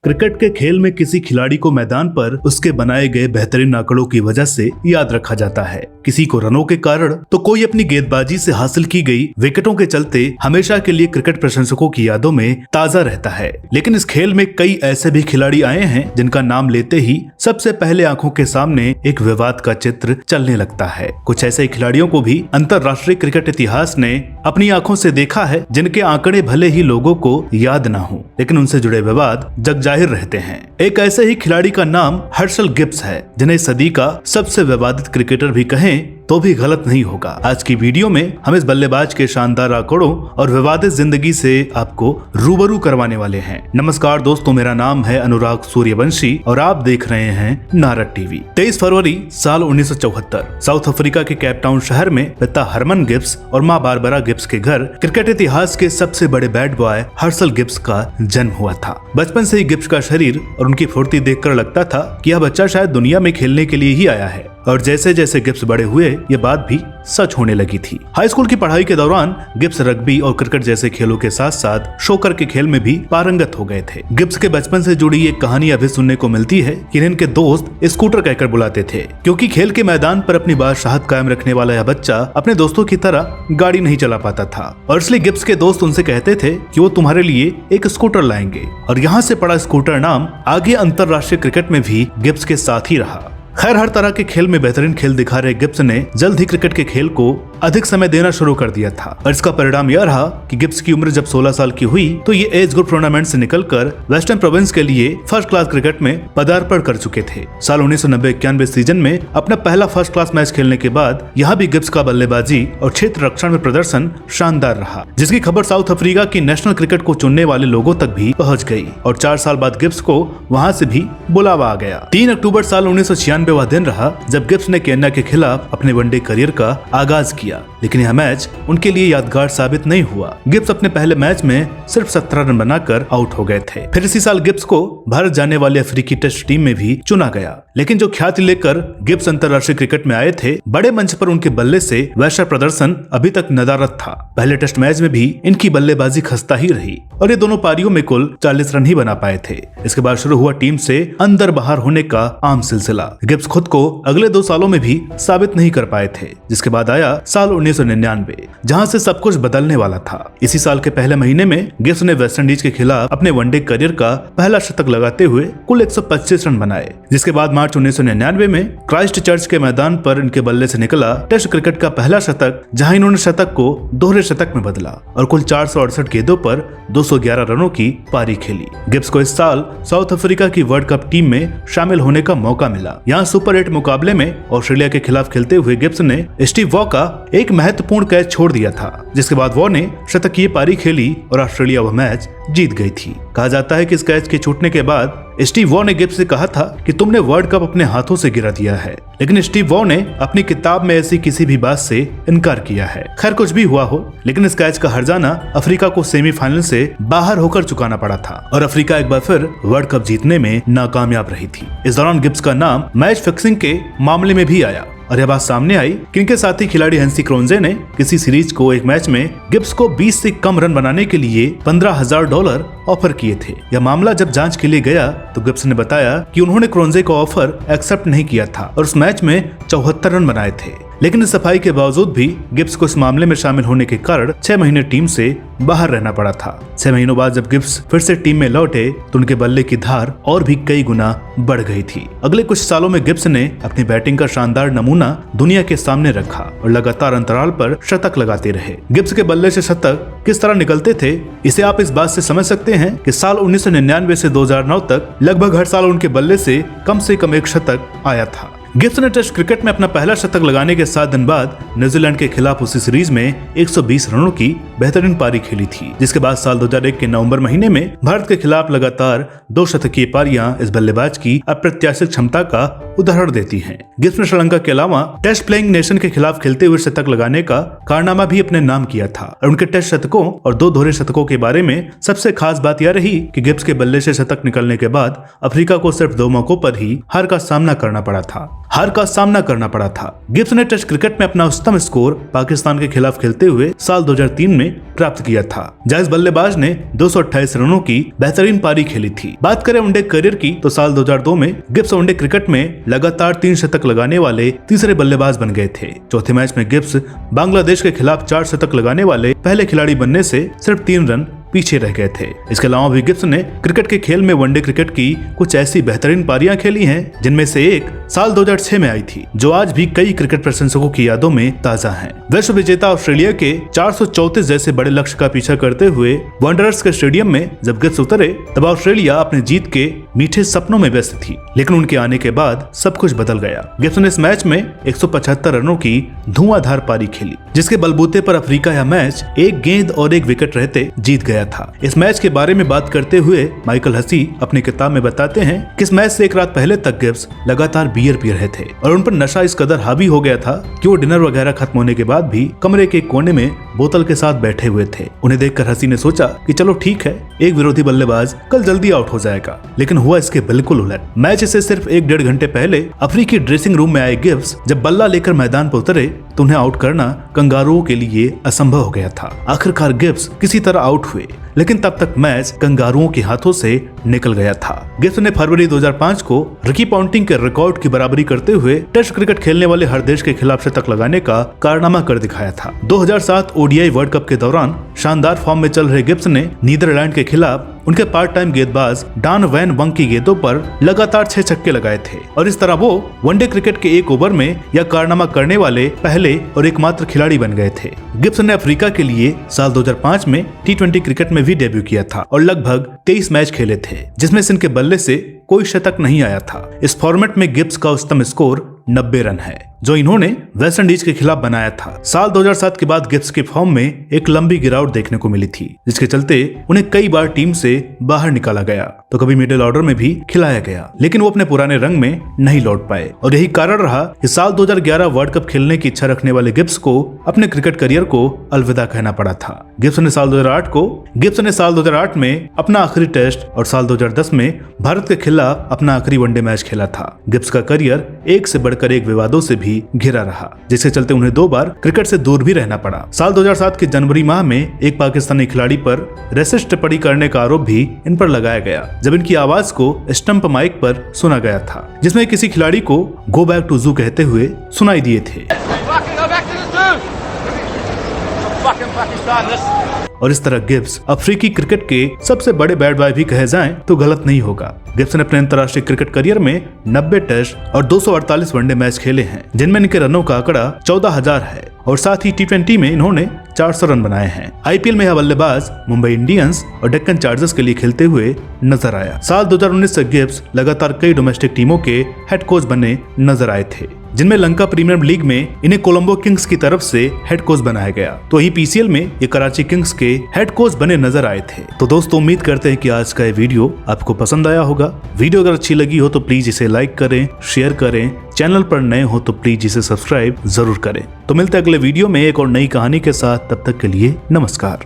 Cricket के खेल में किसी खिलाड़ी को मैदान पर उसके बनाए गए बेहतरीन आंकड़ों की वजह से याद रखा जाता है। किसी को रनों के कारण तो कोई अपनी गेंदबाजी से हासिल की गई विकेटों के चलते हमेशा के लिए क्रिकेट प्रशंसकों की यादों में ताजा रहता है। लेकिन इस खेल में कई ऐसे भी खिलाड़ी आए हैं जिनका नाम लेते ही सबसे पहले आंखों के सामने एक विवाद का चित्र चलने लगता है। कुछ ऐसे खिलाड़ियों को भी अंतर्राष्ट्रीय क्रिकेट इतिहास ने अपनी आंखों से देखा है जिनके आंकड़े भले ही लोगों को याद ना हो, लेकिन उनसे जुड़े विवाद जग जाहिर रहते हैं। एक ऐसे ही खिलाड़ी का नाम हर्शल गिब्स है, जिन्हें सदी का सबसे विवादित क्रिकेटर भी कहें तो भी गलत नहीं होगा। आज की वीडियो में हम इस बल्लेबाज के शानदार आंकड़ों और विवादित जिंदगी से आपको रूबरू करवाने वाले हैं। नमस्कार दोस्तों, मेरा नाम है अनुराग सूर्यवंशी और आप देख रहे हैं नारद टीवी। 23 फरवरी साल 1974 साउथ अफ्रीका के केप टाउन शहर में पिता हरमन गिब्स और मां बारबरा गिब्स के घर क्रिकेट इतिहास के सबसे बड़े बैट बॉय हर्शल गिब्स का जन्म हुआ था। बचपन से ही गिब्स का शरीर और उनकी फुर्ती देखकर लगता था कि यह बच्चा शायद दुनिया में खेलने के लिए ही आया है, और जैसे जैसे गिब्स बड़े हुए ये बात भी सच होने लगी थी। हाई स्कूल की पढ़ाई के दौरान गिब्स रग्बी और क्रिकेट जैसे खेलों के साथ साथ शोकर के खेल में भी पारंगत हो गए थे। गिब्स के बचपन से जुड़ी एक कहानी अभी सुनने को मिलती है कि इनके दोस्त स्कूटर कहकर बुलाते थे, क्योंकि खेल के मैदान पर अपनी बादशाहत कायम रखने वाला यह बच्चा अपने दोस्तों की तरह गाड़ी नहीं चला पाता था, और इसलिए गिब्स के दोस्त उनसे कहते थे कि वो तुम्हारे लिए एक स्कूटर लाएंगे। और यहाँ से पड़ा स्कूटर नाम आगे अंतर्राष्ट्रीय क्रिकेट में भी गिब्स के साथ ही रहा। खैर, हर तरह के खेल में बेहतरीन खेल दिखा रहे गिब्स ने जल्द ही क्रिकेट के खेल को अधिक समय देना शुरू कर दिया था, और इसका परिणाम यह रहा कि गिब्स की उम्र जब 16 साल की हुई तो ये एज ग्रुप टूर्नामेंट से निकलकर वेस्टर्न प्रोविंस के लिए फर्स्ट क्लास क्रिकेट में पदार्पण कर चुके थे। साल 1990-91 सीजन में अपना पहला फर्स्ट क्लास मैच खेलने के बाद यहाँ भी गिब्स का बल्लेबाजी और क्षेत्र रक्षण में प्रदर्शन शानदार रहा, जिसकी खबर साउथ अफ्रीका की नेशनल क्रिकेट को चुनने वाले लोगों तक भी पहुँच गयी, और 4 साल बाद गिब्स को वहाँ से भी बुलावा आ गया। 3 अक्टूबर साल 1996 वह दिन रहा जब गिब्स ने केन्या के खिलाफ अपने वनडे करियर का आगाज किया, लेकिन यह मैच उनके लिए यादगार साबित नहीं हुआ। गिब्स अपने पहले मैच में सिर्फ 17 रन बनाकर आउट हो गए थे। फिर इसी साल गिब्स को भारत जाने वाली अफ्रीकी टेस्ट टीम में भी चुना गया, लेकिन जो ख्याति लेकर गिब्स अंतर्राष्ट्रीय क्रिकेट में आए थे, बड़े मंच पर उनके बल्ले से वैसा प्रदर्शन अभी तक नदारद था। पहले टेस्ट मैच में भी इनकी बल्लेबाजी खस्ता ही रही, और ये दोनों पारियों में कुल 40 रन ही बना पाए थे। इसके बाद शुरू हुआ टीम से अंदर बाहर होने का आम सिलसिला। गिब्स खुद को अगले 2 सालों में भी साबित नहीं कर पाए थे, जिसके बाद आया साल 1999, जहां से सब कुछ बदलने वाला था। इसी साल के पहले महीने में गिब्स ने वेस्टइंडीज के खिलाफ अपने वनडे करियर का पहला शतक लगाते हुए कुल 125 रन बनाए, जिसके बाद मार्च 1999 में क्राइस्ट चर्च के मैदान पर इनके बल्ले से निकला टेस्ट क्रिकेट का पहला शतक, जहां इन्होंने शतक को दोहरे शतक में बदला और कुल 468 गेंदों पर 211 रनों की पारी खेली। गिब्स को इस साल साउथ अफ्रीका की वर्ल्ड कप टीम में शामिल होने का मौका मिला। यहाँ सुपर 8 मुकाबले में ऑस्ट्रेलिया के खिलाफ खेलते हुए गिब्स ने स्टीव वॉ का एक महत्वपूर्ण कैच छोड़ दिया था, जिसके बाद वॉ ने शतकीय पारी खेली और ऑस्ट्रेलिया वह मैच जीत गई थी। कहा जाता है कि इस कैच के छूटने के बाद स्टीव वॉ ने गिब्स से कहा था कि तुमने वर्ल्ड कप अपने हाथों से गिरा दिया है, लेकिन स्टीव वॉ ने अपनी किताब में ऐसी किसी भी बात से इनकार किया है। खैर, कुछ भी हुआ हो, लेकिन इस कैच का हर्जाना अफ्रीका को सेमीफाइनल से बाहर होकर चुकाना पड़ा था, और अफ्रीका एक बार फिर वर्ल्ड कप जीतने में नाकामयाब रही थी। इस दौरान गिब्स का नाम मैच फिक्सिंग के मामले में भी आया, और यह बात सामने आई कि इनके साथी खिलाड़ी हेंसी क्रोंजे ने किसी सीरीज को एक मैच में गिब्स को 20 से कम रन बनाने के लिए $15,000 ऑफर किए थे। यह मामला जब जांच के लिए गया तो गिब्स ने बताया कि उन्होंने क्रोंजे का ऑफर एक्सेप्ट नहीं किया था और उस मैच में 74 रन बनाए थे। लेकिन इस सफाई के बावजूद भी गिब्स को इस मामले में शामिल होने के कारण 6 महीने टीम से बाहर रहना पड़ा था। 6 महीनों बाद जब गिब्स फिर से टीम में लौटे तो उनके बल्ले की धार और भी कई गुना बढ़ गई थी। अगले कुछ सालों में गिब्स ने अपनी बैटिंग का शानदार नमूना दुनिया के सामने रखा और लगातार अंतराल पर शतक लगाते रहे। गिब्स के बल्ले से शतक किस तरह निकलते थे, इसे आप इस बात से समझ सकते हैं कि साल 1999 से 2009 तक लगभग हर साल उनके बल्ले से कम एक शतक आया था। गिब्स ने टेस्ट क्रिकेट में अपना पहला शतक लगाने के 7 दिन बाद न्यूजीलैंड के खिलाफ उसी सीरीज में 120 रनों की बेहतरीन पारी खेली थी, जिसके बाद साल 2001 के नवंबर महीने में भारत के खिलाफ लगातार 2 शतकीय पारियां इस बल्लेबाज की अप्रत्याशित क्षमता का उदाहरण देती हैं। गिब्स ने श्रीलंका के अलावा टेस्ट प्लेइंग नेशन के खिलाफ खेलते हुए शतक लगाने का कारनामा भी अपने नाम किया था, और उनके टेस्ट शतकों और 2 दोहरे शतकों के बारे में सबसे खास बात यह रही कि गिब्स के बल्ले से शतक निकलने के बाद अफ्रीका को सिर्फ 2 मौकों पर ही हार का सामना करना पड़ा था। हार का सामना करना पड़ा था। गिब्स ने टेस्ट क्रिकेट में अपना उच्चतम स्कोर पाकिस्तान के खिलाफ खेलते हुए साल 2003 में प्राप्त किया था, जहां इस बल्लेबाज ने 228 रनों की बेहतरीन पारी खेली थी। बात करें वनडे करियर की तो साल 2002 में गिब्स वनडे क्रिकेट में लगातार 3 शतक लगाने वाले तीसरे बल्लेबाज बन गए थे। चौथे मैच में गिब्स बांग्लादेश के खिलाफ 4 शतक लगाने वाले पहले खिलाड़ी बनने से सिर्फ 3 रन पीछे रह गए थे। इसके अलावा भी गिब्स ने क्रिकेट के खेल में वनडे क्रिकेट की कुछ ऐसी बेहतरीन पारियां खेली हैं, जिनमें से एक साल 2006 में आई थी, जो आज भी कई क्रिकेट प्रशंसकों की यादों में ताजा है। विश्व विजेता ऑस्ट्रेलिया के 434 जैसे बड़े लक्ष्य का पीछा करते हुए वंडरर्स के स्टेडियम में जब गिब्स उतरे, तब ऑस्ट्रेलिया अपनी जीत के मीठे सपनों में व्यस्त थी, लेकिन उनके आने के बाद सब कुछ बदल गया। गिब्स ने इस मैच में 175 रनों की धुआंधार पारी खेली, जिसके बलबूते पर अफ्रीका यह मैच एक गेंद और एक विकेट रहते जीत गया था। इस मैच के बारे में बात करते हुए माइकल हसी अपनी किताब में बताते हैं कि इस मैच से एक रात पहले तक गिब्स लगातार बियर पी रहे थे और उन पर नशा इस कदर हावी हो गया था कि वो डिनर वगैरह खत्म होने के बाद भी कमरे के कोने में बोतल के साथ बैठे हुए थे। उन्हें देखकर हसी ने सोचा कि चलो ठीक है, एक विरोधी बल्लेबाज कल जल्दी आउट हो जाएगा, लेकिन हुआ इसके बिल्कुल उलट। मैच से सिर्फ 1-1.5 घंटे पहले अफ्रीकी ड्रेसिंग रूम में आए गिब्स जब बल्ला लेकर मैदान पर उतरे तो उन्हें आउट करना कंगारुओं के लिए असंभव हो गया था। आखिरकार गिब्स किसी तरह आउट हुए, लेकिन तब तक मैच कंगारुओं के हाथों से निकल गया था। गिब्स ने फरवरी 2005 को रिकी पॉन्टिंग के रिकॉर्ड की बराबरी करते हुए टेस्ट क्रिकेट खेलने वाले हर देश के खिलाफ शतक लगाने का कारनामा कर दिखाया था। 2007 ओडीआई वर्ल्ड कप के दौरान शानदार फॉर्म में चल रहे गिब्स ने नीदरलैंड के खिलाफ उनके पार्ट टाइम गेंदबाज डान वैन वंग की गेंदों पर लगातार 6 छक्के लगाए थे और इस तरह वो वनडे क्रिकेट के एक ओवर में यह कारनामा करने वाले पहले और एकमात्र खिलाड़ी बन गए थे। गिब्स ने अफ्रीका के लिए साल 2005 में T20 क्रिकेट में भी डेब्यू किया था और लगभग 23 मैच खेले थे, जिसमें से इनके बल्ले से कोई शतक नहीं आया था। इस फॉर्मेट में गिब्स का उच्चतम स्कोर 90 रन है, जो इन्होंने वेस्ट इंडीज के खिलाफ बनाया था। साल 2007 के बाद गिब्स के फॉर्म में एक लंबी गिरावट देखने को मिली थी, जिसके चलते उन्हें कई बार टीम से बाहर निकाला गया, तो कभी मिडिल ऑर्डर में भी खिलाया गया, लेकिन वो अपने पुराने रंग में नहीं लौट पाए और यही कारण रहा कि साल 2011 वर्ल्ड कप खेलने की इच्छा रखने वाले गिब्स को अपने क्रिकेट करियर को अलविदा कहना पड़ा था। गिब्स ने साल 2008 में अपना आखिरी टेस्ट और साल 2010 में भारत के खिलाफ अपना आखिरी वनडे मैच खेला था। गिब्स का करियर एक से बढ़कर एक विवादों से भी घिरा रहा, जिसके चलते उन्हें 2 बार क्रिकेट से दूर भी रहना पड़ा। साल 2007 के जनवरी माह में एक पाकिस्तानी खिलाड़ी पर रेसिस्ट टिप्पणी करने का आरोप भी इन पर लगाया गया, जब इनकी आवाज को स्टंप माइक पर सुना गया था, जिसमें किसी खिलाड़ी को गो बैक टू जू कहते हुए सुनाई दिए थे। और इस तरह गिब्स अफ्रीकी क्रिकेट के सबसे बड़े बैड बॉय भी कहे जाएं तो गलत नहीं होगा। गिब्स ने अपने अंतर्राष्ट्रीय क्रिकेट करियर में 90 टेस्ट और 248 वनडे मैच खेले हैं, जिनमें इनके रनों का आंकड़ा 14,000 है और साथ ही T20 में इन्होंने 400 रन बनाए हैं। आईपीएल में यह बल्लेबाज मुंबई इंडियंस और डेक्कन चार्जर्स के लिए खेलते हुए नजर आया। साल 2019 से गिब्स लगातार कई डोमेस्टिक टीमों के हेड कोच बने नजर आए थे, जिनमें लंका प्रीमियर लीग में इन्हें कोलंबो किंग्स की तरफ से हेड कोच बनाया गया, तो वही पीसीएल में ये कराची किंग्स के हेड कोच बने नजर आए थे। तो दोस्तों, उम्मीद करते हैं कि आज का ये वीडियो आपको पसंद आया होगा। वीडियो अगर अच्छी लगी हो तो प्लीज इसे लाइक करें, शेयर करें, चैनल पर नए हो तो प्लीज इसे सब्सक्राइब जरूर करें। तो मिलते हैं अगले वीडियो में एक और नई कहानी के साथ, तब तक के लिए नमस्कार।